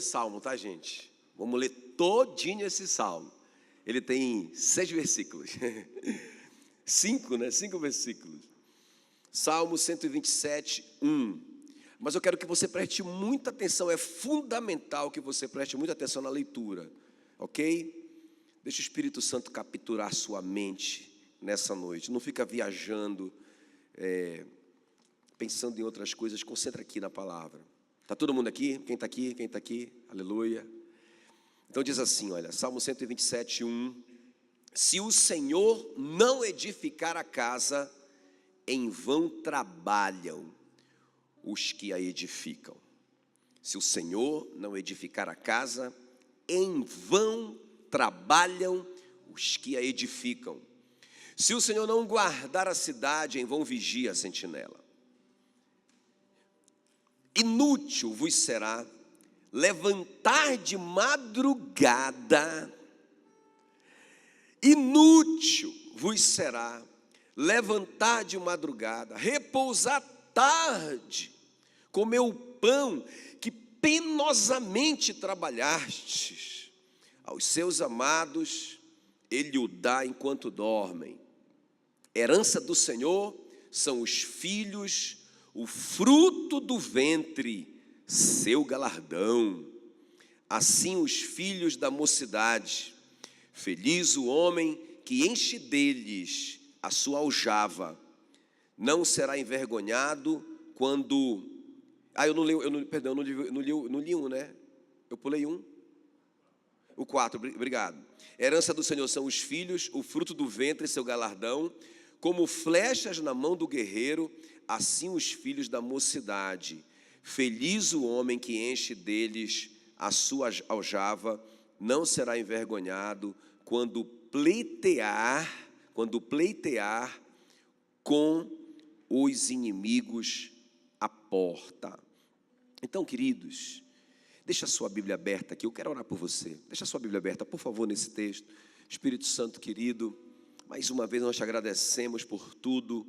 salmo, tá, gente? Vamos ler todinho esse salmo. Ele tem 6 versículos. 5, né? 5 versículos. Salmo 127, 1. Mas eu quero que você preste muita atenção, é fundamental que você preste muita atenção na leitura, ok? Deixa o Espírito Santo capturar sua mente nessa noite. Não fica viajando, pensando em outras coisas. Concentra aqui na palavra. Está todo mundo aqui? Quem está aqui? Quem está aqui? Aleluia. Então diz assim, olha, Salmo 127, 1. Se o Senhor não edificar a casa, em vão trabalham os que a edificam. Se o Senhor não edificar a casa, em vão trabalham os que a edificam. Se o Senhor não guardar a cidade, em vão vigia a sentinela. Inútil vos será levantar de madrugada. Inútil vos será levantar de madrugada, repousar tarde, comer o pão que penosamente trabalhastes. Aos seus amados ele o dá enquanto dormem. Herança do Senhor são os filhos, o fruto do ventre, seu galardão. Assim os filhos da mocidade. Feliz o homem que enche deles a sua aljava. Não será envergonhado quando... eu não li um, né? Eu pulei um. O 4, obrigado. Herança do Senhor são os filhos, o fruto do ventre, seu galardão. Como flechas na mão do guerreiro, assim os filhos da mocidade. Feliz o homem que enche deles a sua aljava. Não será envergonhado quando pleitear com os inimigos à porta. Então, queridos, deixa a sua Bíblia aberta aqui, eu quero orar por você. Deixa a sua Bíblia aberta, por favor, nesse texto. Espírito Santo querido, mais uma vez nós te agradecemos por tudo,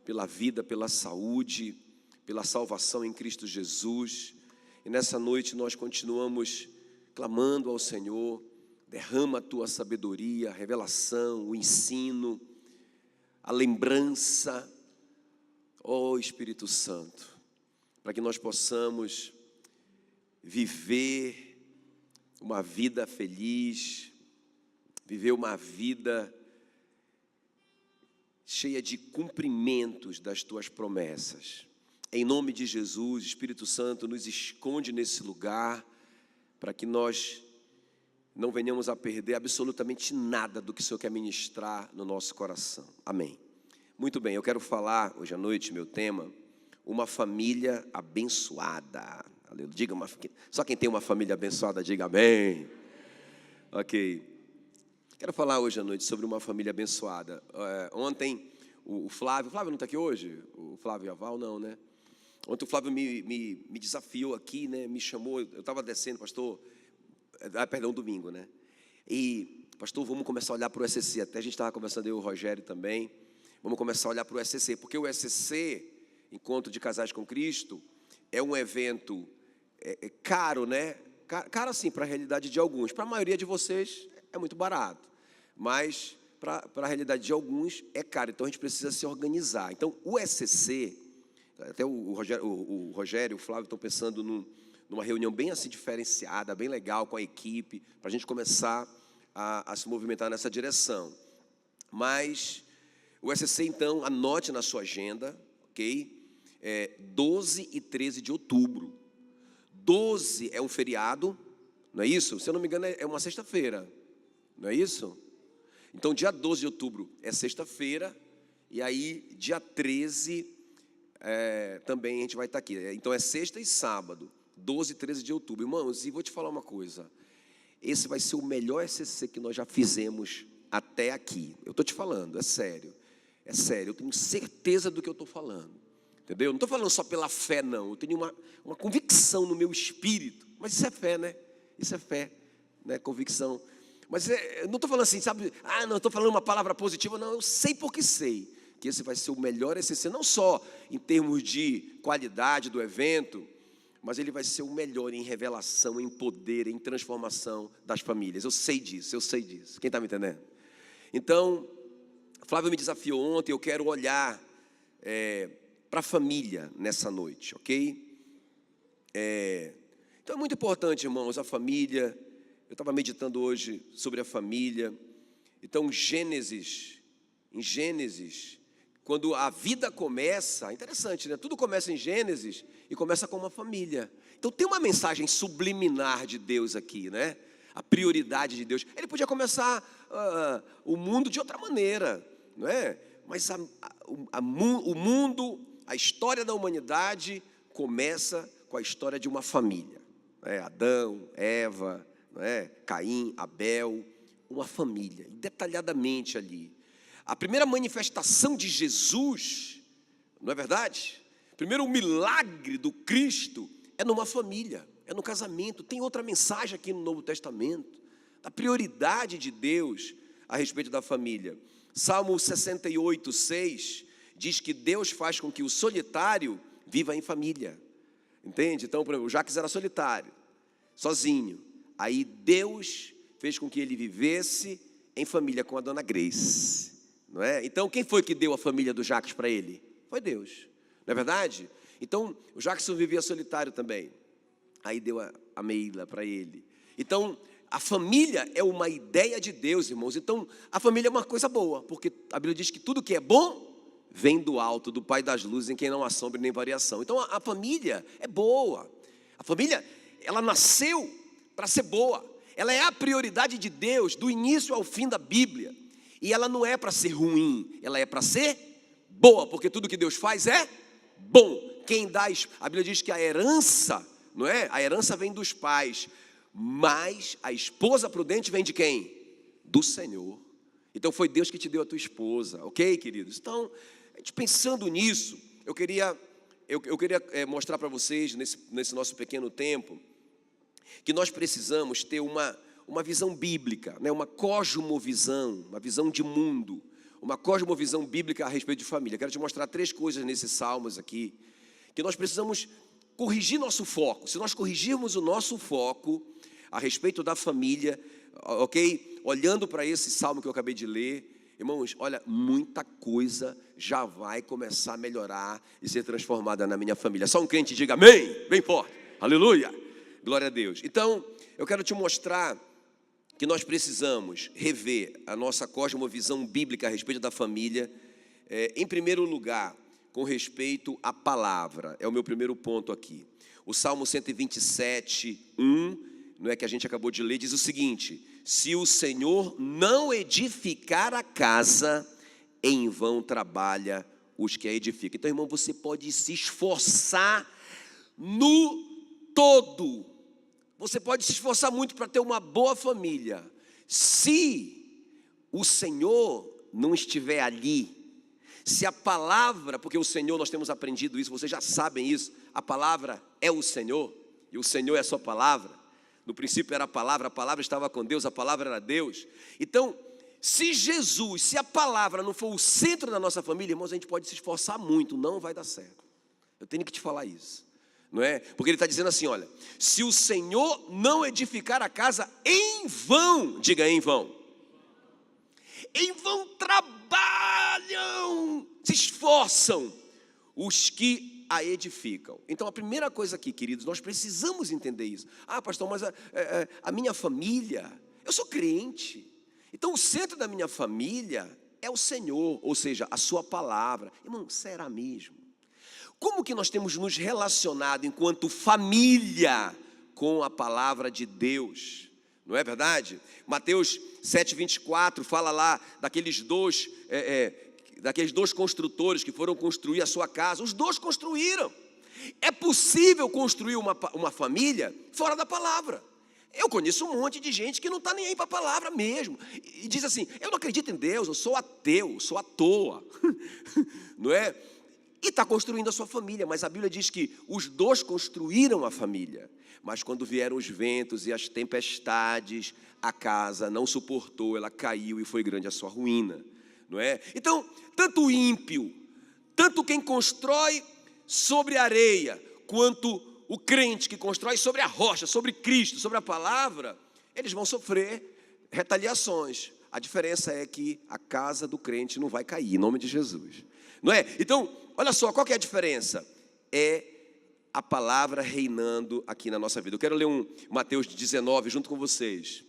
pela vida, pela saúde, pela salvação em Cristo Jesus. E nessa noite nós continuamos clamando ao Senhor, derrama a tua sabedoria, a revelação, o ensino, a lembrança, ó Espírito Santo, para que nós possamos viver uma vida feliz, viver uma vida cheia de cumprimentos das tuas promessas. Em nome de Jesus, Espírito Santo, nos esconde nesse lugar, para que nós não venhamos a perder absolutamente nada do que o Senhor quer ministrar no nosso coração. Amém. Muito bem, eu quero falar hoje à noite, meu tema, uma família abençoada. Diga só quem tem uma família abençoada, diga amém. Ok. Quero falar hoje à noite sobre uma família abençoada. Ontem, o Flávio não está aqui hoje? O Flávio Aval, não, né? Ontem o Flávio me desafiou aqui, né? Me chamou, eu estava descendo, pastor, domingo, né? E, pastor, vamos começar a olhar para o SCC. Até a gente estava conversando, eu e o Rogério também. Vamos começar a olhar para o SCC, porque o SCC, Encontro de Casais com Cristo, é um evento caro, né? Caro assim, para a realidade de alguns. Para a maioria de vocês é muito barato, mas para a realidade de alguns é caro. Então a gente precisa se organizar. Então o SCC, até o Rogério e o Flávio estão pensando numa reunião bem assim diferenciada, bem legal com a equipe, para a gente começar a se movimentar nessa direção. Mas o SCC, então, anote na sua agenda, ok? 12 e 13 de outubro. 12 é um feriado, não é isso? Se eu não me engano, é uma sexta-feira, não é isso? Então, dia 12 de outubro é sexta-feira, e aí, dia 13, também a gente vai estar aqui. Então, é sexta e sábado, 12 e 13 de outubro. Irmãos, e vou te falar uma coisa. Esse vai ser o melhor SCC que nós já fizemos até aqui. Eu estou te falando, é sério. É sério, eu tenho certeza do que eu estou falando. Entendeu? Não estou falando só pela fé, não. Eu tenho uma convicção no meu espírito. Mas isso é fé, né? Isso é fé, né? Convicção. Mas eu não estou falando assim, sabe? Não, estou falando uma palavra positiva. Não, eu sei porque sei que esse vai ser o melhor SCC. Não só em termos de qualidade do evento, mas ele vai ser o melhor em revelação, em poder, em transformação das famílias. Eu sei disso. Quem está me entendendo? Então, Flávio me desafiou ontem, eu quero olhar para a família nessa noite, ok? Então é muito importante, irmãos, a família. Eu estava meditando hoje sobre a família. Então, em Gênesis, quando a vida começa, interessante, né? Tudo começa em Gênesis e começa com uma família. Então tem uma mensagem subliminar de Deus aqui, né? A prioridade de Deus. Ele podia começar o mundo de outra maneira, não é? Mas o mundo, a história da humanidade começa com a história de uma família, né? Adão, Eva, não é? Caim, Abel, uma família, e detalhadamente ali. A primeira manifestação de Jesus, não é verdade? Primeiro, o milagre do Cristo é numa família, é no casamento. Tem outra mensagem aqui no Novo Testamento, da prioridade de Deus a respeito da família. Salmo 68, 6, diz que Deus faz com que o solitário viva em família. Entende? Então, por exemplo, o Jacques era solitário, sozinho. Aí Deus fez com que ele vivesse em família com a dona Grace. Não é? Então, quem foi que deu a família do Jackson para ele? Foi Deus, não é verdade? Então, o Jackson vivia solitário também. Aí deu a Meila para ele. Então, a família é uma ideia de Deus, irmãos. Então, a família é uma coisa boa, porque a Bíblia diz que tudo que é bom vem do alto, do Pai das luzes, em quem não há sombra nem variação. Então, a família é boa. A família, ela nasceu para ser boa. Ela é a prioridade de Deus, do início ao fim da Bíblia. E ela não é para ser ruim, ela é para ser boa, porque tudo que Deus faz é bom. Quem dá, a Bíblia diz que a herança, não é? A herança vem dos pais, mas a esposa prudente vem de quem? Do Senhor. Então foi Deus que te deu a tua esposa, ok, queridos? Então, a gente pensando nisso, eu queria mostrar para vocês, nesse nosso pequeno tempo, que nós precisamos ter uma visão bíblica, né? Uma cosmovisão, uma visão de mundo, uma cosmovisão bíblica a respeito de família. Quero te mostrar 3 coisas nesses salmos aqui, que nós precisamos corrigir nosso foco. Se nós corrigirmos o nosso foco a respeito da família, ok? Olhando para esse salmo que eu acabei de ler, irmãos, olha, muita coisa já vai começar a melhorar e ser transformada na minha família. Só um crente diga amém, bem forte, aleluia, glória a Deus. Então, eu quero te mostrar que nós precisamos rever a nossa cosmovisão bíblica a respeito da família, em primeiro lugar, com respeito à palavra. É o meu primeiro ponto aqui. O Salmo 127, 1, não é, que a gente acabou de ler, diz o seguinte: se o Senhor não edificar a casa, em vão trabalha os que a edificam. Então, irmão, você pode se esforçar no todo. Você pode se esforçar muito para ter uma boa família. Se o Senhor não estiver ali, se a palavra, porque o Senhor, nós temos aprendido isso, vocês já sabem isso, a palavra é o Senhor, e o Senhor é a sua palavra. No princípio era a palavra estava com Deus, a palavra era Deus. Então, se a palavra não for o centro da nossa família, irmãos, a gente pode se esforçar muito, não vai dar certo. Eu tenho que te falar isso. Não é? Porque ele está dizendo assim, olha, se o Senhor não edificar a casa, em vão, diga em vão trabalham, se esforçam os que a edificam. Então a primeira coisa aqui, queridos, nós precisamos entender isso. Ah, pastor, mas a minha família, eu sou crente, então o centro da minha família é o Senhor, ou seja, a sua palavra. Irmão, será mesmo? Como que nós temos nos relacionado enquanto família com a palavra de Deus? Não é verdade? Mateus 7,24 fala lá daqueles dois construtores que foram construir a sua casa. Os dois construíram. É possível construir uma família fora da palavra. Eu conheço um monte de gente que não está nem aí para a palavra mesmo. E diz assim, eu não acredito em Deus, eu sou ateu, sou à toa. Não é? E está construindo a sua família, mas a Bíblia diz que os dois construíram a família, mas quando vieram os ventos e as tempestades, a casa não suportou, ela caiu e foi grande a sua ruína, não é? Então, tanto o ímpio, tanto quem constrói sobre areia, quanto o crente que constrói sobre a rocha, sobre Cristo, sobre a palavra, eles vão sofrer retaliações. A diferença é que a casa do crente não vai cair, em nome de Jesus. Não é? Então, olha só, qual que é a diferença? É a palavra reinando aqui na nossa vida. Eu quero ler Mateus 19 junto com vocês.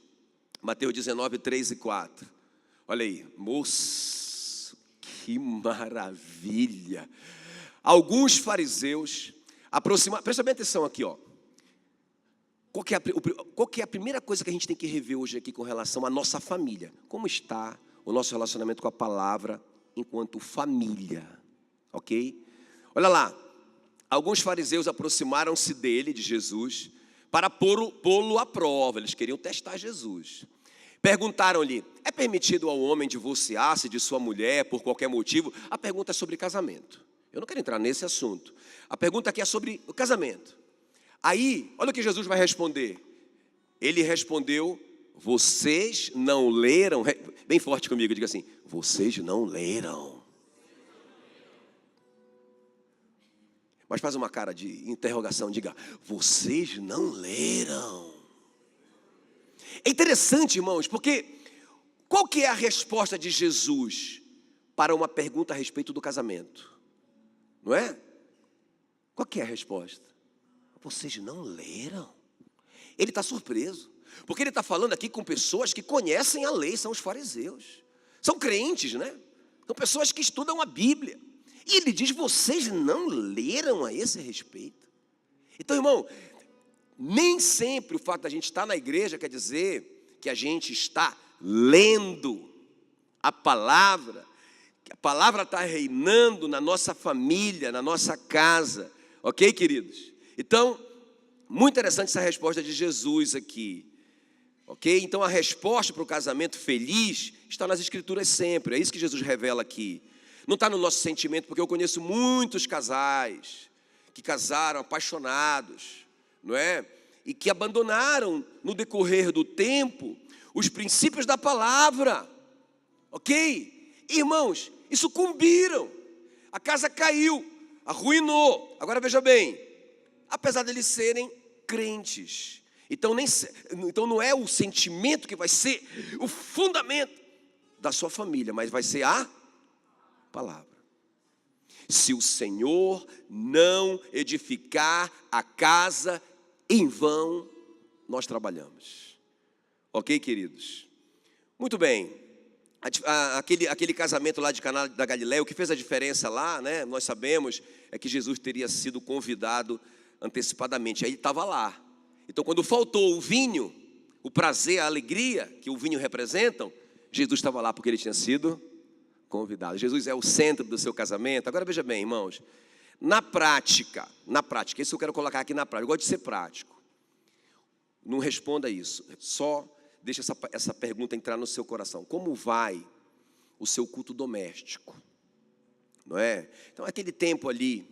Mateus 19, 3 e 4. Olha aí, moço, que maravilha. Alguns fariseus aproximaram, presta bem atenção aqui, ó. Qual que é a primeira coisa que a gente tem que rever hoje aqui com relação à nossa família? Como está o nosso relacionamento com a palavra enquanto família? Ok? Olha lá, alguns fariseus aproximaram-se dele, de Jesus, para pô-lo à prova. Eles queriam testar Jesus. Perguntaram-lhe: é permitido ao homem divorciar-se de sua mulher por qualquer motivo? A pergunta é sobre casamento. Eu não quero entrar nesse assunto. A pergunta aqui é sobre o casamento. Aí, olha o que Jesus vai responder. Ele respondeu: vocês não leram? Bem forte comigo, diga assim: vocês não leram. Mas faz uma cara de interrogação, diga: vocês não leram. É interessante, irmãos, porque qual que é a resposta de Jesus para uma pergunta a respeito do casamento? Não é? Qual que é a resposta? Vocês não leram? Ele está surpreso, porque ele está falando aqui com pessoas que conhecem a lei, são os fariseus. São crentes, né? São pessoas que estudam a Bíblia. E ele diz: vocês não leram a esse respeito? Então, irmão, nem sempre o fato da gente estar na igreja quer dizer que a gente está lendo a palavra, que a palavra está reinando na nossa família, na nossa casa. Ok, queridos? Então, muito interessante essa resposta de Jesus aqui. Ok? Então, a resposta para o casamento feliz está nas Escrituras sempre. É isso que Jesus revela aqui. Não está no nosso sentimento, porque eu conheço muitos casais que casaram apaixonados, não é? E que abandonaram no decorrer do tempo os princípios da palavra. Ok? Irmãos, isso cumbiram. A casa caiu, arruinou. Agora veja bem, apesar de eles serem crentes, então não é o sentimento que vai ser o fundamento da sua família, mas vai ser a palavra. Se o Senhor não edificar a casa, em vão nós trabalhamos. Ok, queridos? Muito bem. Aquele casamento lá de Caná da Galileia, o que fez a diferença lá, né, nós sabemos, é que Jesus teria sido convidado antecipadamente. Aí ele estava lá. Então, quando faltou o vinho, o prazer, a alegria que o vinho representam, Jesus estava lá porque ele tinha sido convidado. Jesus é o centro do seu casamento. Agora veja bem, irmãos, na prática, isso eu quero colocar aqui na prática. Eu gosto de ser prático. Não responda isso, só deixa essa pergunta entrar no seu coração. Como vai o seu culto doméstico? Não é? Então, aquele tempo ali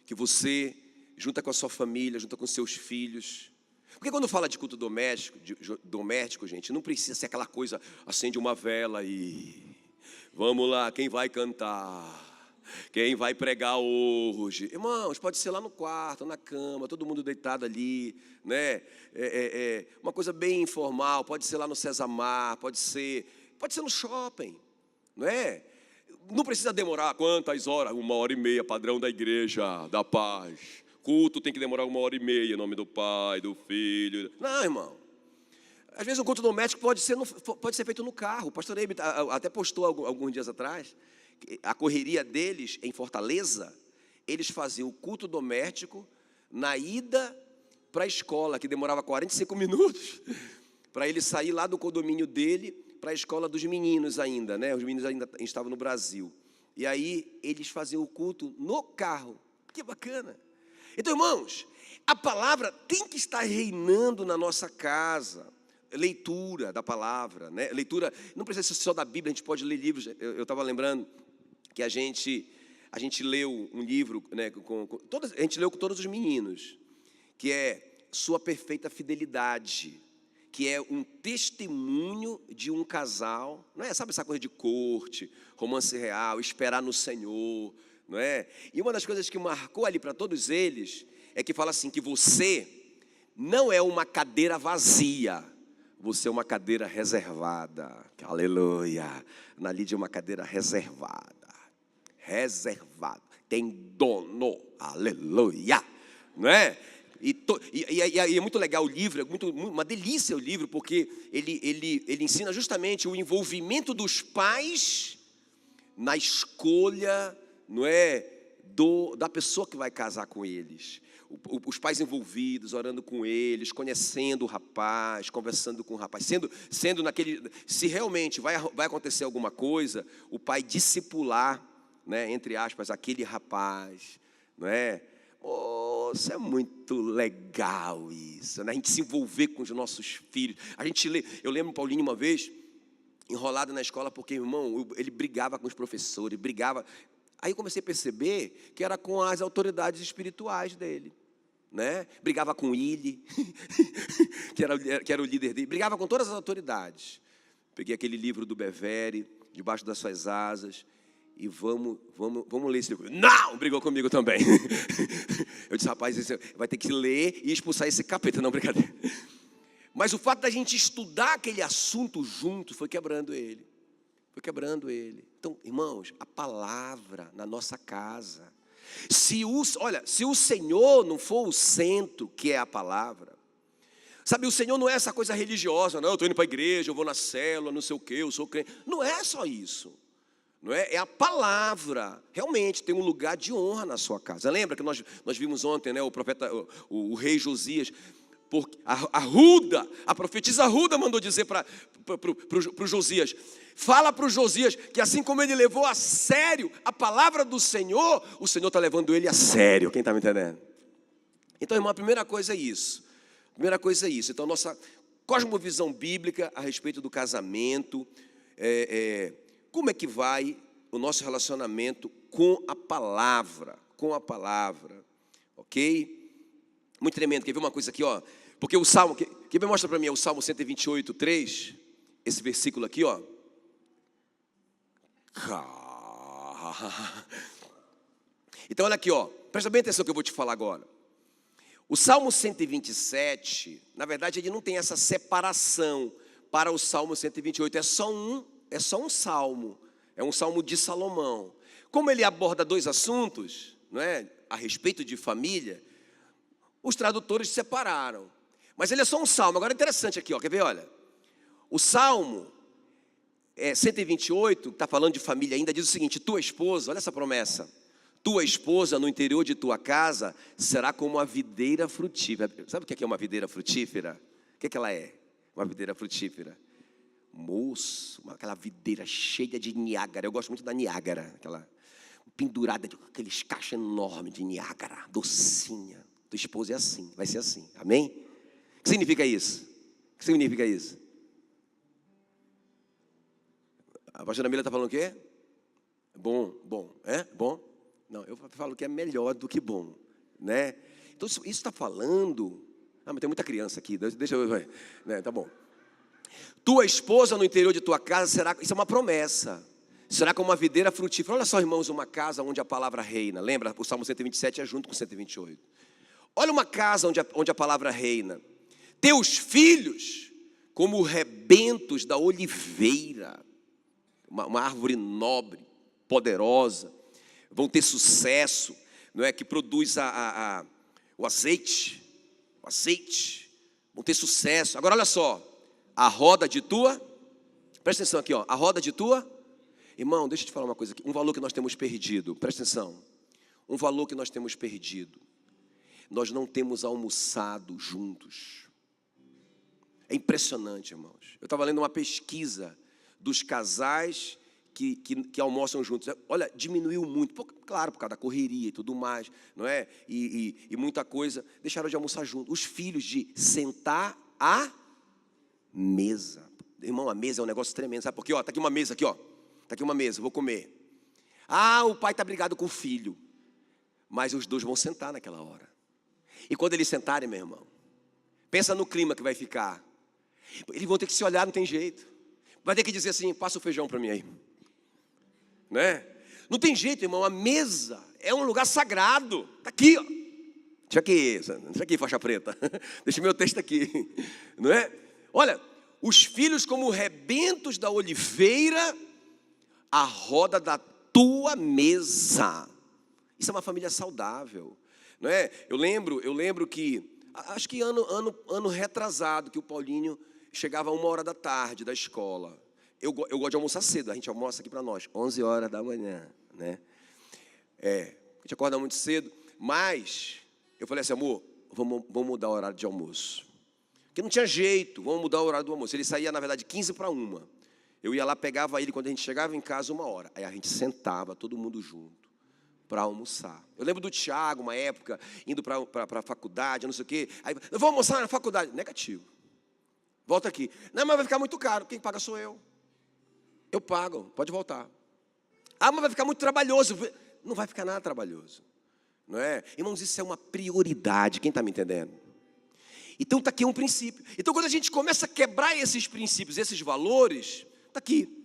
que você junta com a sua família, junta com seus filhos. Porque quando fala de culto doméstico, gente, não precisa ser aquela coisa, acende uma vela e vamos lá, quem vai cantar? Quem vai pregar hoje? Irmãos, pode ser lá no quarto, na cama, todo mundo deitado ali, né? Uma coisa bem informal, pode ser lá no Cesamar, pode ser no shopping, não é? Não precisa demorar quantas horas? 1h30, padrão da igreja, da paz. Culto tem que demorar 1h30, em nome do Pai, do Filho. Não, irmão. Às vezes o culto doméstico pode ser feito no carro. O pastor Eibe até postou alguns dias atrás, a correria deles em Fortaleza, eles faziam o culto doméstico na ida para a escola, que demorava 45 minutos, para ele sair lá do condomínio dele para a escola dos meninos ainda, né? Os meninos ainda estavam no Brasil. E aí eles faziam o culto no carro. Que bacana. Então, irmãos, a palavra tem que estar reinando na nossa casa. Leitura da palavra, né? Leitura, não precisa ser só da Bíblia, a gente pode ler livros. Eu estava lembrando que a gente leu um livro, né, a gente leu com todos os meninos, que é Sua Perfeita Fidelidade, que é um testemunho de um casal, não é? Sabe essa coisa de corte, romance real, esperar no Senhor, não é? E uma das coisas que marcou ali para todos eles é que fala assim, que você não é uma cadeira vazia, você é uma cadeira reservada. Aleluia. Ana Lídia é uma cadeira reservada. Reservada. Tem dono. Aleluia. Não é? E é muito legal o livro, uma delícia o livro, porque ele ensina justamente o envolvimento dos pais na escolha, não é, da pessoa que vai casar com eles. Os pais envolvidos, orando com eles, conhecendo o rapaz, conversando com o rapaz, sendo naquele, se realmente vai acontecer alguma coisa, o pai discipular, né, entre aspas, aquele rapaz, não é? Oh, isso é muito legal isso, né? A gente se envolver com os nossos filhos. A gente lê, eu lembro Paulinho uma vez, enrolado na escola, porque, irmão, ele brigava com os professores, brigava. Aí eu comecei a perceber que era com as autoridades espirituais dele, né? Brigava com ele, que era o líder dele, brigava com todas as autoridades. Peguei aquele livro do Bevere, Debaixo das Suas Asas, e vamos ler esse livro. Não! Brigou comigo também. Eu disse, rapaz, você vai ter que ler e expulsar esse capeta. Não, brincadeira. Mas o fato da gente estudar aquele assunto junto foi quebrando ele. Foi quebrando ele. Então, irmãos, a palavra na nossa casa. Se o Senhor não for o centro, que é a palavra. Sabe, o Senhor não é essa coisa religiosa. Não, eu estou indo para a igreja, eu vou na célula, não sei o quê, eu sou crente. Não é só isso. Não é? É a palavra. Realmente tem um lugar de honra na sua casa. Lembra que nós vimos ontem, né, o profeta, o rei Josias, porque a profetisa Ruda mandou dizer para o Josias, fala para o Josias que assim como ele levou a sério a palavra do Senhor, o Senhor está levando ele a sério. Quem está me entendendo? Então, irmão, a primeira coisa é isso. Então, nossa cosmovisão bíblica a respeito do casamento, como é que vai o nosso relacionamento com a palavra, ok? Muito tremendo. Quer ver uma coisa aqui, ó? Porque o Salmo, quem me mostra para mim é o Salmo 128, 3, esse versículo aqui, ó. Então olha aqui, ó, presta bem atenção no que eu vou te falar agora. O Salmo 127, na verdade ele não tem essa separação para o Salmo 128, é só um salmo, é um salmo de Salomão. Como ele aborda dois assuntos, não é, a respeito de família, os tradutores separaram. Mas ele é só um salmo. Agora é interessante aqui, ó, quer ver, olha. O Salmo 128, que está falando de família ainda, diz o seguinte: tua esposa, olha essa promessa, tua esposa no interior de tua casa será como uma videira frutífera. Sabe o que é uma videira frutífera? O que ela é? Uma videira frutífera. Moço, aquela videira cheia de Niágara. Eu gosto muito da Niágara, aquela pendurada de aqueles cachos enormes de Niágara, docinha. Tua esposa é assim, vai ser assim, amém? O que significa isso? O que significa isso? A pastora Mila está falando o quê? Bom, é? Bom? Não, eu falo que é melhor do que bom, né? Então isso está falando... Ah, mas tem muita criança aqui, deixa eu ver, né? Tá bom. Tua esposa no interior de tua casa será... Isso é uma promessa. Será como uma videira frutífera. Olha só, irmãos, uma casa onde a palavra reina. Lembra? O Salmo 127 é junto com 128. Olha uma casa onde a palavra reina. Teus filhos como rebentos da oliveira. Uma árvore nobre, poderosa. Vão ter sucesso, não é? Que produz o azeite. O azeite. Vão ter sucesso. Agora olha só. A roda de tua... Presta atenção aqui, ó. A roda de tua... Irmão, deixa eu te falar uma coisa aqui. Um valor que nós temos perdido. Presta atenção. Um valor que nós temos perdido. Nós não temos almoçado juntos. É impressionante, irmãos. Eu estava lendo uma pesquisa dos casais que almoçam juntos. Olha, diminuiu muito. Claro, por causa da correria e tudo mais, não é? E muita coisa. Deixaram de almoçar juntos. Os filhos de sentar à mesa. Irmão, a mesa é um negócio tremendo. Sabe por quê? Ó, tá aqui uma mesa aqui, ó. Tá aqui uma mesa, vou comer. Ah, o pai está brigado com o filho. Mas os dois vão sentar naquela hora. E quando eles sentarem, meu irmão, pensa no clima que vai ficar. Eles vão ter que se olhar, não tem jeito. Vai ter que dizer assim, passa o feijão para mim aí. Né? Não tem jeito, irmão, a mesa é um lugar sagrado. Está aqui, ó. Deixa aqui, faixa preta. Deixa meu texto aqui, não é? Olha, os filhos como rebentos da oliveira, à roda da tua mesa. Isso é uma família saudável, não é? Eu lembro que, acho que ano retrasado, que o Paulinho chegava a 1h da escola. Eu gosto de almoçar cedo, a gente almoça aqui para nós, 11 horas da manhã, né? A gente acorda muito cedo, mas eu falei assim, amor, vamos mudar o horário de almoço. Porque não tinha jeito, vamos mudar o horário do almoço. Ele saía, na verdade, 12:45. Eu ia lá, pegava ele, quando a gente chegava em casa, 1h. Aí a gente sentava, todo mundo junto, para almoçar. Eu lembro do Tiago, uma época, indo para a faculdade, não sei o quê. Aí, eu vou almoçar na faculdade. Negativo. Volta aqui. Não, mas vai ficar muito caro. Quem paga sou eu. Eu pago, pode voltar. Ah, mas vai ficar muito trabalhoso. Não vai ficar nada trabalhoso, não é? Irmãos, isso é uma prioridade, quem está me entendendo? Então está aqui um princípio. Então quando a gente começa a quebrar esses princípios, esses valores, está aqui.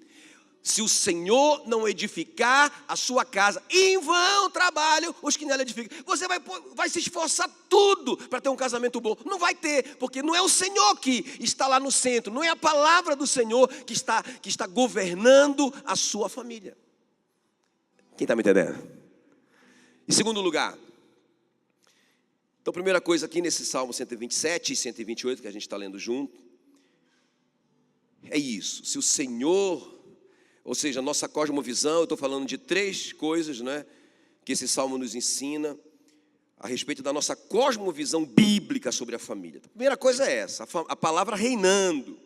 Se o Senhor não edificar a sua casa, em vão trabalham os que nela edificam. Você vai se esforçar tudo para ter um casamento bom. Não vai ter, porque não é o Senhor que está lá no centro. Não é a palavra do Senhor que está governando a sua família. Quem está me entendendo? Em segundo lugar, então primeira coisa aqui nesse Salmo 127 e 128, que a gente está lendo junto, é isso. Se o Senhor... Ou seja, a nossa cosmovisão, eu estou falando de 3 coisas, né, que esse salmo nos ensina a respeito da nossa cosmovisão bíblica sobre a família. A primeira coisa é essa, a palavra reinando,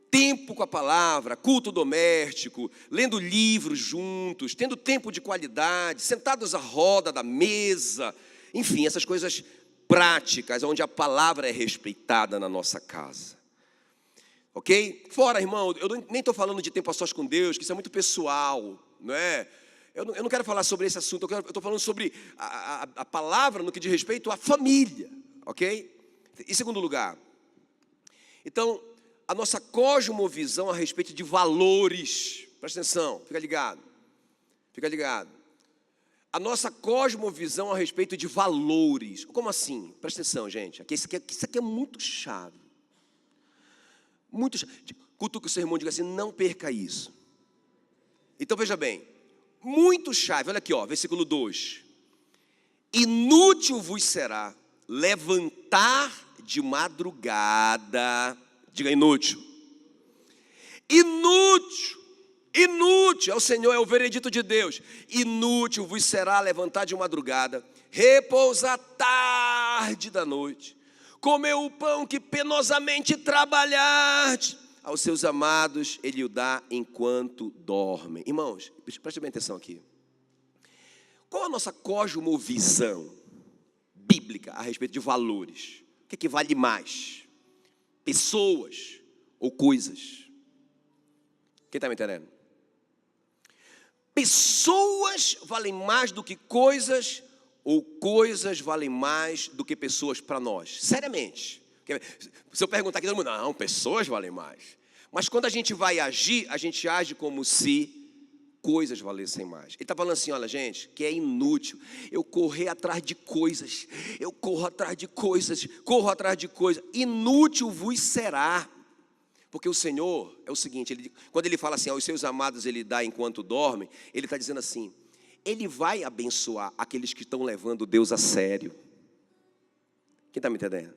tempo com a palavra, culto doméstico, lendo livros juntos, tendo tempo de qualidade, sentados à roda da mesa, enfim, essas coisas práticas, onde a palavra é respeitada na nossa casa. Ok? Fora, irmão, eu nem estou falando de tempo a sós com Deus, que isso é muito pessoal, não é? Eu não quero falar sobre esse assunto, eu estou falando sobre a palavra no que diz respeito à família, ok? Em segundo lugar, então, a nossa cosmovisão a respeito de valores, presta atenção, fica ligado. A nossa cosmovisão a respeito de valores, como assim? Presta atenção, gente, isso aqui é muito chave. Cutuca o seu irmão e diga assim, não perca isso. Então veja bem, muito chave, olha aqui, ó, versículo 2. Inútil vos será levantar de madrugada, diga inútil. Inútil, é o Senhor, é o veredito de Deus. Inútil vos será levantar de madrugada, repousar tarde da noite, comer o pão que penosamente trabalhaste, aos seus amados ele o dá enquanto dormem. Irmãos, preste bem atenção aqui. Qual a nossa cosmovisão bíblica a respeito de valores? O que vale mais? Pessoas ou coisas? Quem está me entendendo? Pessoas valem mais do que coisas, ou coisas valem mais do que pessoas para nós? Seriamente. Se eu perguntar aqui, todo mundo, não, pessoas valem mais. Mas quando a gente vai agir, a gente age como se coisas valessem mais. Ele está falando assim, olha gente, que é inútil eu correr atrás de coisas. Eu corro atrás de coisas, inútil vos será. Porque o Senhor é o seguinte, quando ele fala assim, aos seus amados ele dá enquanto dorme, ele está dizendo assim, ele vai abençoar aqueles que estão levando Deus a sério. Quem está me entendendo?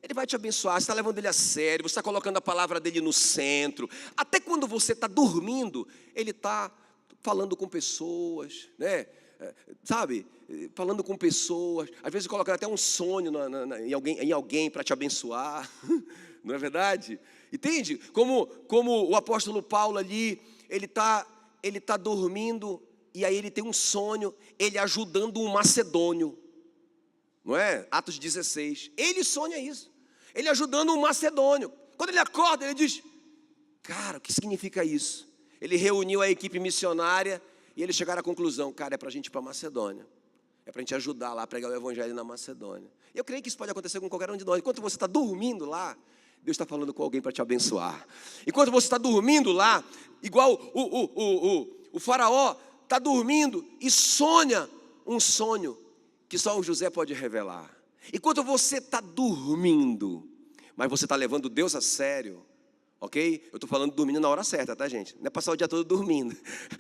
Ele vai te abençoar, você está levando ele a sério, você está colocando a palavra dele no centro. Até quando você está dormindo, ele está falando com pessoas, né? Sabe? Falando com pessoas. Às vezes colocando até um sonho em alguém para te abençoar. Não é verdade? Entende? Como o apóstolo Paulo ali, ele tá dormindo, e aí ele tem um sonho, ele ajudando um macedônio, não é? Atos 16, ele sonha isso, ele ajudando um macedônio. Quando ele acorda, ele diz, cara, o que significa isso? Ele reuniu a equipe missionária, e eles chegaram à conclusão, cara, é para a gente ir para a Macedônia, é para a gente ajudar lá a pregar o evangelho na Macedônia. Eu creio que isso pode acontecer com qualquer um de nós. Enquanto você está dormindo lá, Deus está falando com alguém para te abençoar. Enquanto você está dormindo lá, igual o faraó está dormindo e sonha um sonho que só o José pode revelar. Enquanto você está dormindo, mas você está levando Deus a sério, ok? Eu estou falando dormindo na hora certa, tá, gente? Não é passar o dia todo dormindo.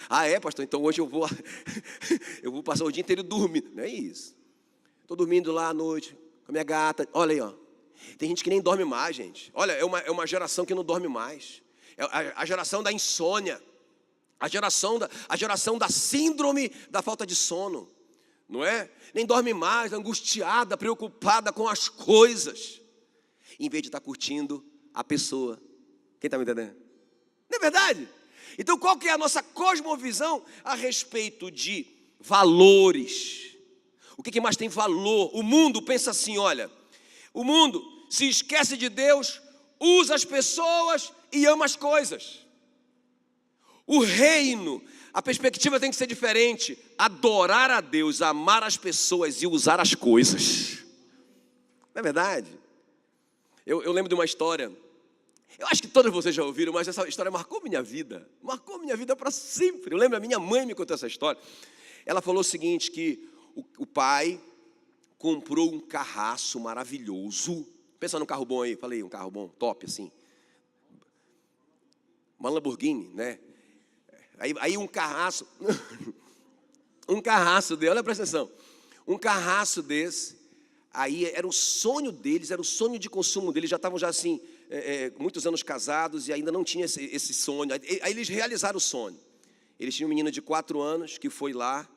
Ah, é, pastor? Então hoje eu vou passar o dia inteiro dormindo. Não é isso. Estou dormindo lá à noite com a minha gata. Olha aí, ó. Tem gente que nem dorme mais, gente. Olha, é uma geração que não dorme mais. É a geração da insônia. A geração da síndrome da falta de sono. Não é? Nem dorme mais, angustiada, preocupada com as coisas, em vez de estar curtindo a pessoa. Quem está me entendendo? Não é verdade? Então qual que é a nossa cosmovisão a respeito de valores? O que mais tem valor? O mundo pensa assim, olha, o mundo se esquece de Deus, usa as pessoas e ama as coisas. O reino, a perspectiva tem que ser diferente. Adorar a Deus, amar as pessoas e usar as coisas. Não é verdade? Eu lembro de uma história. Eu acho que todos vocês já ouviram, mas essa história marcou minha vida. Marcou minha vida para sempre. Eu lembro, a minha mãe me contou essa história. Ela falou o seguinte, que o pai comprou um carraço maravilhoso. Pensa num carro bom aí. Falei, um carro bom, top assim. Uma Lamborghini, né? Aí um carraço, um carraço dele, olha, presta atenção, um carraço desse, aí era o sonho deles, era o sonho de consumo deles, já estavam já assim, muitos anos casados e ainda não tinha esse sonho, aí eles realizaram o sonho. Eles tinham um menino de 4 anos que foi lá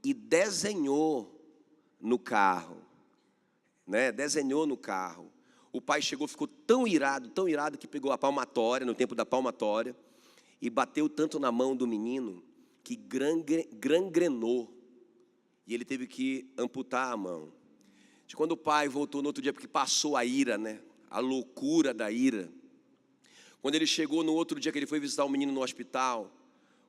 e desenhou no carro, né? Desenhou no carro. O pai chegou, ficou tão irado que pegou a palmatória, no tempo da palmatória, e bateu tanto na mão do menino que gangrenou. E ele teve que amputar a mão. Quando o pai voltou no outro dia, porque passou a ira, né? A loucura da ira. Quando ele chegou no outro dia que ele foi visitar o menino no hospital,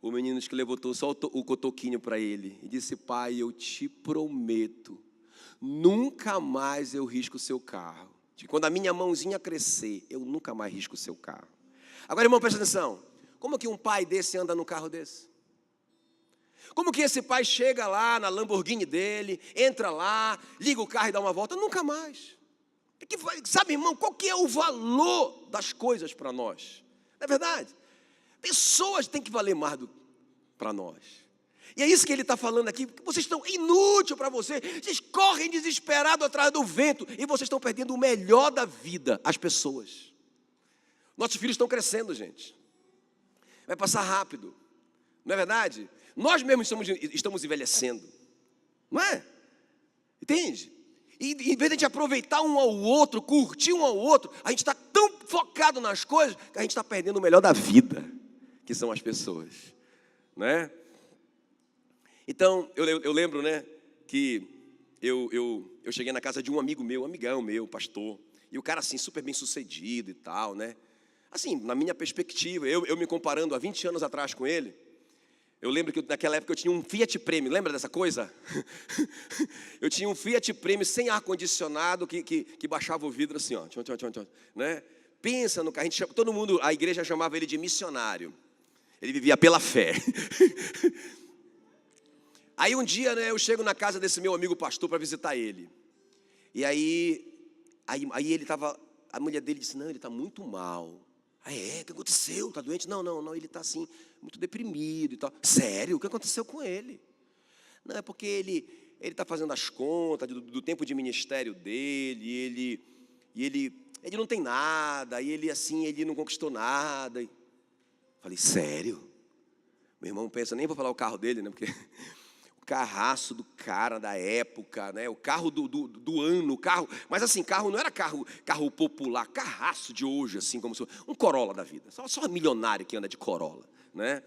o menino que levantou só o cotoquinho para ele e disse, pai, eu te prometo, nunca mais eu risco o seu carro. Quando a minha mãozinha crescer, eu nunca mais risco o seu carro. Agora, irmão, presta atenção. Como que um pai desse anda no carro desse? Como que esse pai chega lá na Lamborghini dele, entra lá, liga o carro e dá uma volta? Nunca mais. Sabe, irmão, qual que é o valor das coisas para nós? Não é verdade? Pessoas têm que valer mais para nós. E é isso que ele está falando aqui, porque vocês estão inúteis para vocês correm desesperados atrás do vento, e vocês estão perdendo o melhor da vida, as pessoas. Nossos filhos estão crescendo, gente. Vai passar rápido, não é verdade? Nós mesmos estamos envelhecendo, não é? Entende? E em vez de a gente aproveitar um ao outro, curtir um ao outro, a gente está tão focado nas coisas que a gente está perdendo o melhor da vida, que são as pessoas, não é? Então, eu lembro, né, que eu cheguei na casa de um amigo meu, amigão meu, pastor, e o cara assim, super bem sucedido e tal, né? Assim, na minha perspectiva, eu me comparando há 20 anos atrás com ele, eu lembro que naquela época eu tinha um Fiat Prêmio, lembra dessa coisa? Eu tinha um Fiat Prêmio sem ar-condicionado que baixava o vidro assim, ó, né? Pensa no carro, todo mundo, a igreja chamava ele de missionário, ele vivia pela fé. Aí um dia, né, eu chego na casa desse meu amigo pastor para visitar ele, e aí ele estava, a mulher dele disse, não, ele está muito mal. O que aconteceu? Está doente? Não, ele está assim, muito deprimido e tal. Sério? O que aconteceu com ele? Não, é porque ele está fazendo as contas do tempo de ministério dele, e ele não tem nada, e ele não conquistou nada. Falei, sério? Meu irmão pensa, nem vou falar o carro dele, né, porque o carraço do cara da época, né, o carro do ano, o carro, mas assim, carro não era carro popular, carraço de hoje, assim, como se fosse um Corolla da vida, só milionário que anda de Corolla, né?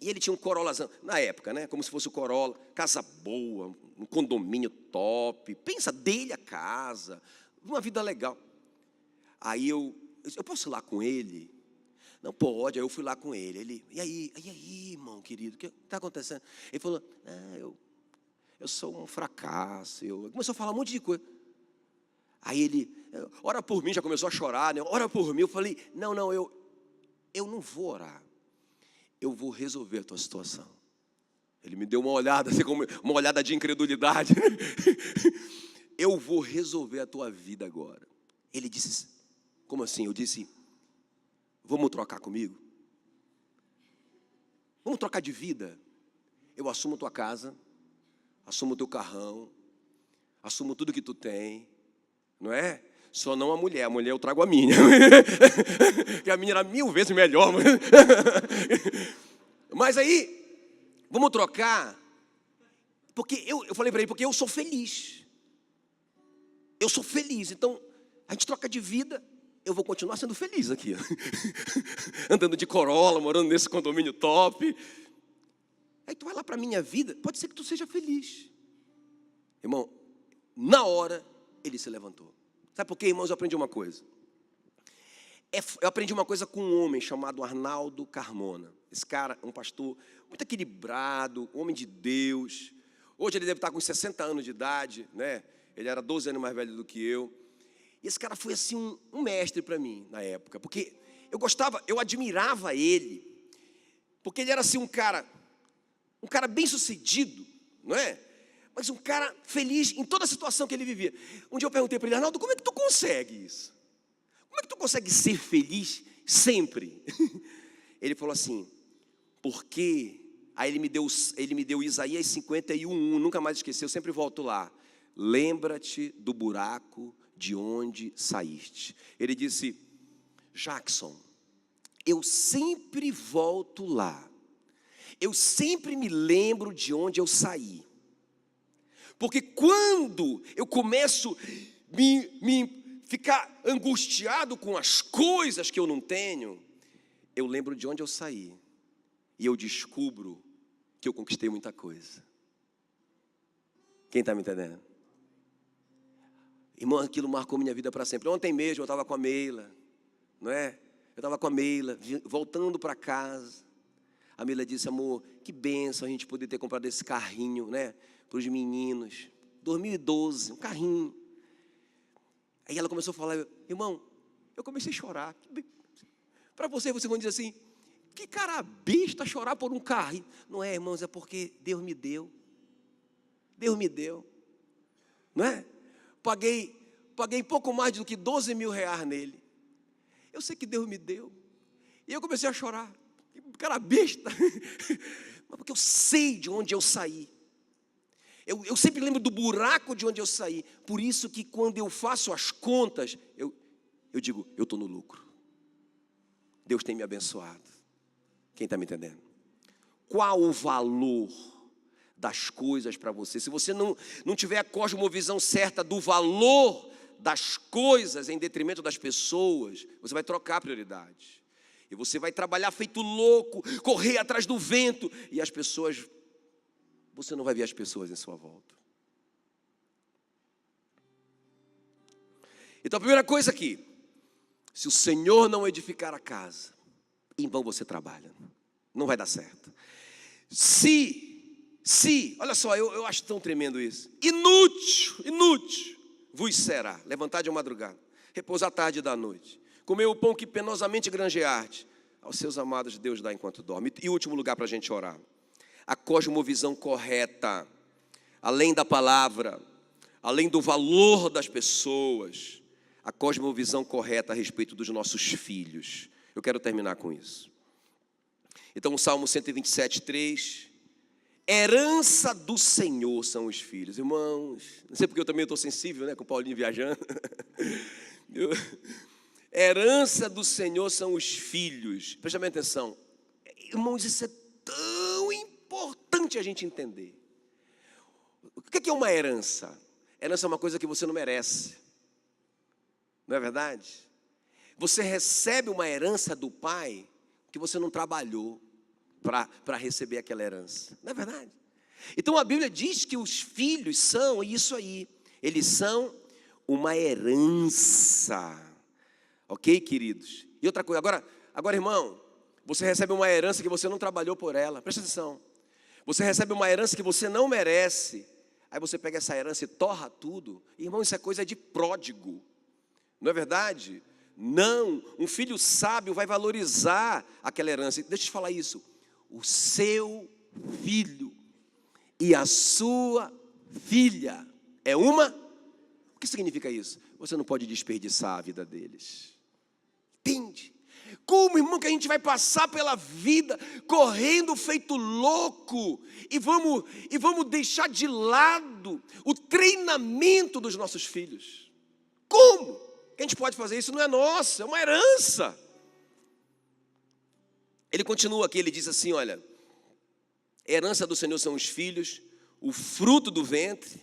E ele tinha um Corollazão, na época, né, como se fosse o Corolla, casa boa, um condomínio top, pensa dele a casa, uma vida legal. Aí eu posso ir lá com ele? Não pode, aí eu fui lá com ele. E aí, irmão querido, o que está acontecendo? Ele falou, eu sou um fracasso. Começou a falar um monte de coisa. Aí ele, ora por mim, já começou a chorar, né? Ora por mim. Eu falei, não, eu não vou orar. Eu vou resolver a tua situação. Ele me deu uma olhada, assim, como uma olhada de incredulidade. eu vou resolver a tua vida agora. Ele disse, como assim? Eu disse, vamos trocar comigo? Vamos trocar de vida? Eu assumo tua casa, assumo teu carrão, assumo tudo que tu tem, não é? Só não a mulher eu trago a minha. Que a minha era 1000 vezes melhor. Mas aí, vamos trocar. Porque eu falei para ele, porque eu sou feliz. Eu sou feliz, então a gente troca de vida, eu vou continuar sendo feliz aqui. Andando de Corolla, morando nesse condomínio top. Aí tu vai lá para a minha vida, pode ser que tu seja feliz. Irmão, na hora ele se levantou. Sabe por quê, irmãos? Eu aprendi uma coisa. Eu aprendi uma coisa com um homem chamado Arnaldo Carmona. Esse cara é um pastor muito equilibrado, homem de Deus. Hoje ele deve estar com 60 anos de idade, né? Ele era 12 anos mais velho do que eu. E esse cara foi assim um mestre para mim na época, porque eu admirava ele, porque ele era assim um cara bem sucedido, não é? Mas um cara feliz em toda a situação que ele vivia. Um dia eu perguntei para ele, Arnaldo, como é que tu consegue isso? Como é que tu consegue ser feliz sempre? Ele falou assim, porque... Aí ele me deu Isaías 51:1, nunca mais esqueci, eu sempre volto lá. Lembra-te do buraco de onde saíste. Ele disse, Jackson, eu sempre volto lá. Eu sempre me lembro de onde eu saí. Porque quando eu começo a me ficar angustiado com as coisas que eu não tenho, eu lembro de onde eu saí. E eu descubro que eu conquistei muita coisa. Quem está me entendendo? Irmão, aquilo marcou minha vida para sempre. Ontem mesmo eu estava com a Meila, não é? Eu estava com a Meila, voltando para casa. A Meila disse, amor, que bênção a gente poder ter comprado esse carrinho, né? Para os meninos. 2012, um carrinho. Aí ela começou a falar, irmão, eu comecei a chorar. Para você vai dizer assim, que cara besta chorar por um carro. Não é, irmãos, é porque Deus me deu. Deus me deu. Não é? Paguei pouco mais do que 12 mil reais nele. Eu sei que Deus me deu. E eu comecei a chorar. Que cara besta. Mas porque eu sei de onde eu saí. Eu sempre lembro do buraco de onde eu saí. Por isso que quando eu faço as contas, eu digo, eu estou no lucro. Deus tem me abençoado. Quem está me entendendo? Qual o valor das coisas para você? Se você não tiver a cosmovisão certa do valor das coisas em detrimento das pessoas, você vai trocar prioridades. E você vai trabalhar feito louco, correr atrás do vento. E as pessoas, você não vai ver as pessoas em sua volta. Então a primeira coisa aqui, se o Senhor não edificar a casa, em vão você trabalha, não vai dar certo. Olha só, eu acho tão tremendo isso. Inútil vos será levantar de madrugada, repousar tarde da noite, comer o pão que penosamente granjearte, aos seus amados Deus dá enquanto dorme. E o último lugar para a gente orar, a cosmovisão correta, além da palavra, além do valor das pessoas, a cosmovisão correta a respeito dos nossos filhos. Eu quero terminar com isso. Então, o Salmo 127:3, herança do Senhor são os filhos. Irmãos, não sei porque eu também estou sensível, né, com o Paulinho viajando. Herança do Senhor são os filhos. Presta bem atenção. Irmãos, isso é tão importante a gente entender. O que é uma herança? Herança é uma coisa que você não merece. Não é verdade? Você recebe uma herança do pai que você não trabalhou para receber aquela herança. Não é verdade? Então a Bíblia diz que os filhos são isso aí. Eles são uma herança. Ok, queridos? E outra coisa, agora irmão, você recebe uma herança que você não trabalhou por ela. Presta atenção. Você recebe uma herança que você não merece. Aí você pega essa herança e torra tudo. Irmão, isso é coisa de pródigo. Não é verdade? Não, um filho sábio vai valorizar aquela herança. Deixa eu te falar isso. O seu filho e a sua filha é uma que significa isso? Você não pode desperdiçar a vida deles. Entende? Como, irmão, que a gente vai passar pela vida correndo feito louco e vamos deixar de lado o treinamento dos nossos filhos? Como que a gente pode fazer isso? Não é nosso, é uma herança. Ele continua aqui, ele diz assim, olha, a herança do Senhor são os filhos, o fruto do ventre,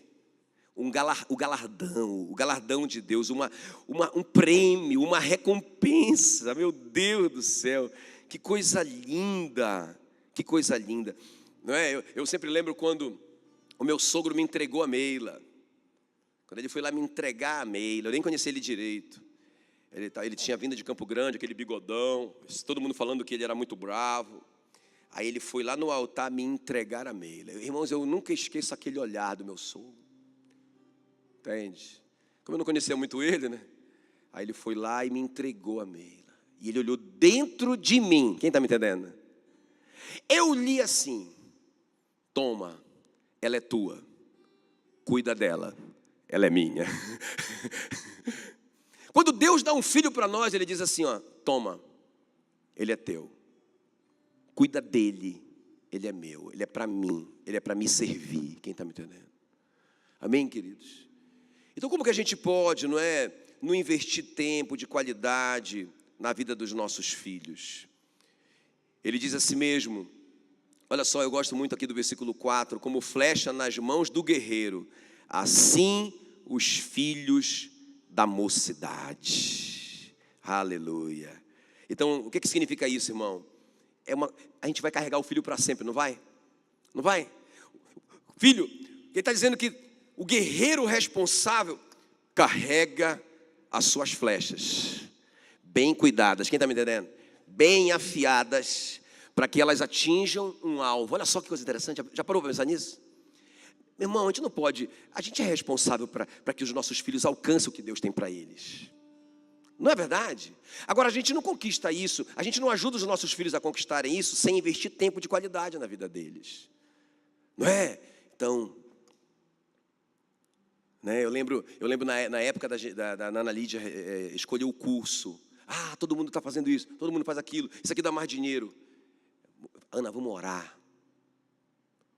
o galardão de Deus, um prêmio, uma recompensa. Meu Deus do céu, que coisa linda, que coisa linda. Não é? Eu sempre lembro quando o meu sogro me entregou a Meila. Quando ele foi lá me entregar a Meila, eu nem conhecia ele direito. Ele tinha vindo de Campo Grande, aquele bigodão, todo mundo falando que ele era muito bravo. Aí ele foi lá no altar me entregar a Meila. Irmãos, eu nunca esqueço aquele olhar do meu sogro. Entende? Como eu não conhecia muito ele, né? Aí ele foi lá e me entregou a Meila. E ele olhou dentro de mim. Quem está me entendendo? Eu li assim: toma, ela é tua. Cuida dela, ela é minha. Quando Deus dá um filho para nós, Ele diz assim, ó, toma, ele é teu. Cuida dele, ele é meu, ele é para mim, ele é para me servir. Quem está me entendendo? Amém, queridos? Então como que a gente pode, não investir tempo de qualidade na vida dos nossos filhos? Ele diz assim mesmo, olha só, eu gosto muito aqui do versículo 4, como flecha nas mãos do guerreiro, assim os filhos da mocidade. Aleluia. Então, o que significa isso, irmão? A gente vai carregar o filho para sempre, não vai? Não vai? Filho, ele está dizendo que o guerreiro responsável carrega as suas flechas, bem cuidadas, quem está me entendendo? Bem afiadas, para que elas atinjam um alvo. Olha só que coisa interessante, já parou para pensar nisso? Meu irmão, a gente não pode, a gente é responsável para que os nossos filhos alcancem o que Deus tem para eles. Não é verdade? Agora, a gente não conquista isso, a gente não ajuda os nossos filhos a conquistarem isso sem investir tempo de qualidade na vida deles. Não é? Então, né, eu lembro na época da Ana Lídia escolher o curso. Ah, todo mundo está fazendo isso, todo mundo faz aquilo, isso aqui dá mais dinheiro. Ana, vamos orar.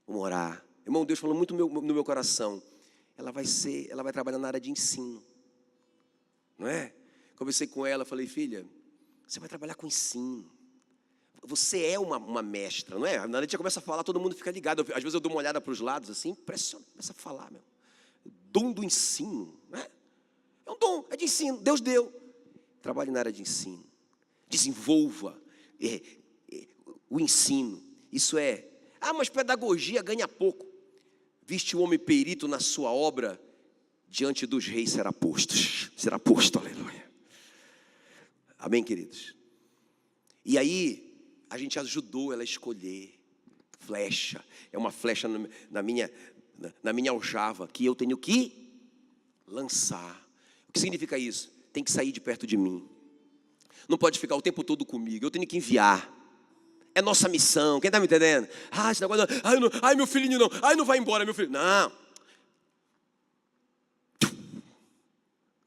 Vamos orar. Irmão, Deus falou muito no meu coração. Ela vai trabalhar na área de ensino. Não é? Conversei com ela, falei, filha, você vai trabalhar com ensino. Você é uma mestra, não é? A Ana Lídia começa a falar, todo mundo fica ligado. Às vezes eu dou uma olhada para os lados assim, impressiona, começa a falar, meu. Dom do ensino, né? É um dom, é de ensino, Deus deu. Trabalhe na área de ensino. Desenvolva o ensino. Isso é, mas pedagogia ganha pouco. Viste o homem perito na sua obra, diante dos reis será posto, aleluia. Amém, queridos? E aí, a gente ajudou ela a escolher flecha. É uma flecha na minha aljava, que eu tenho que lançar. O que significa isso? Tem que sair de perto de mim. Não pode ficar o tempo todo comigo, eu tenho que enviar. É nossa missão, quem está me entendendo? Esse negócio, meu filhinho não, não vai embora, meu filho. Não.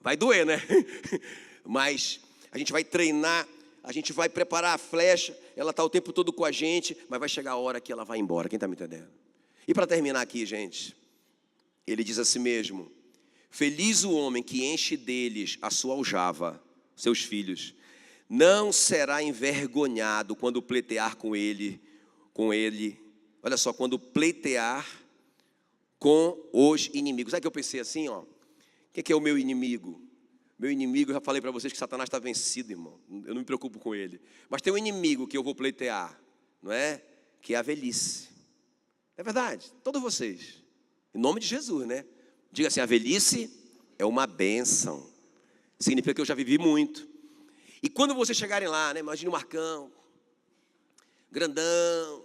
Vai doer, né? Mas a gente vai treinar, a gente vai preparar a flecha, ela está o tempo todo com a gente, mas vai chegar a hora que ela vai embora, quem está me entendendo? E para terminar aqui, gente, ele diz assim mesmo, feliz o homem que enche deles a sua aljava, seus filhos, não será envergonhado quando pleitear com ele, olha só, quando pleitear com os inimigos. Sabe que eu pensei assim, ó, o que é o meu inimigo? Meu inimigo, eu já falei para vocês que Satanás está vencido, irmão, eu não me preocupo com ele, mas tem um inimigo que eu vou pleitear, não é? Que é a velhice. É verdade, todos vocês, em nome de Jesus, né? Diga assim, a velhice é uma bênção, significa que eu já vivi muito. E quando vocês chegarem lá, né, imagine o Marcão, grandão,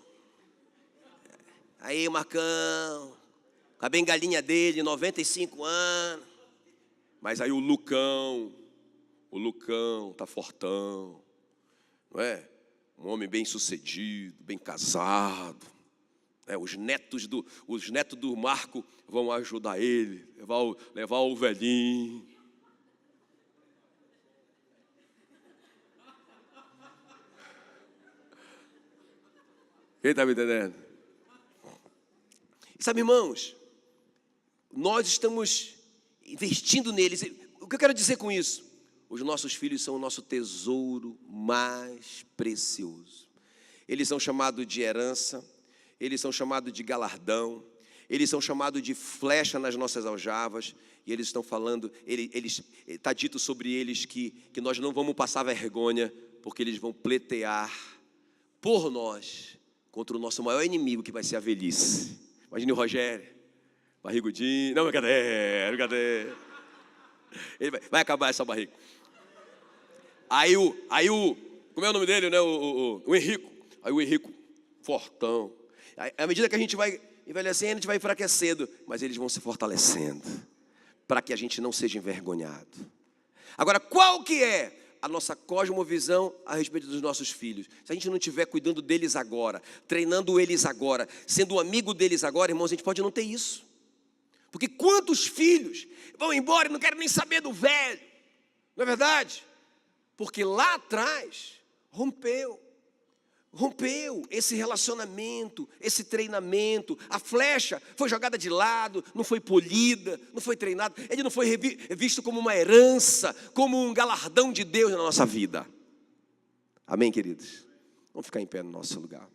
aí o Marcão, com a bengalinha dele, 95 anos, mas aí o Lucão tá fortão, não é? Um homem bem sucedido, bem casado, Os netos do Marco vão ajudar ele, levar o velhinho. Quem está me entendendo? E sabe, irmãos, nós estamos investindo neles. O que eu quero dizer com isso? Os nossos filhos são o nosso tesouro mais precioso. Eles são chamados de herança, eles são chamados de galardão, eles são chamados de flecha nas nossas aljavas, e eles estão falando, está dito sobre eles que nós não vamos passar vergonha, porque eles vão pleitear por nós contra o nosso maior inimigo, que vai ser a velhice. Imagine o Rogério, barrigudinho, não, brincadeira. Ele vai acabar essa barriga. Aí como é o nome dele, né? O Henrico. Aí o Henrico, fortão. Aí, à medida que a gente vai envelhecendo, a gente vai enfraquecendo, mas eles vão se fortalecendo, para que a gente não seja envergonhado. Agora, qual que é a nossa cosmovisão a respeito dos nossos filhos? Se a gente não estiver cuidando deles agora, treinando eles agora, sendo amigo deles agora, irmãos, a gente pode não ter isso. Porque quantos filhos vão embora e não querem nem saber do velho? Não é verdade? Porque lá atrás rompeu esse relacionamento, esse treinamento. A flecha foi jogada de lado, não foi polida, não foi treinada. Ele não foi visto como uma herança, como um galardão de Deus na nossa vida. Amém, queridos? Vamos ficar em pé no nosso lugar.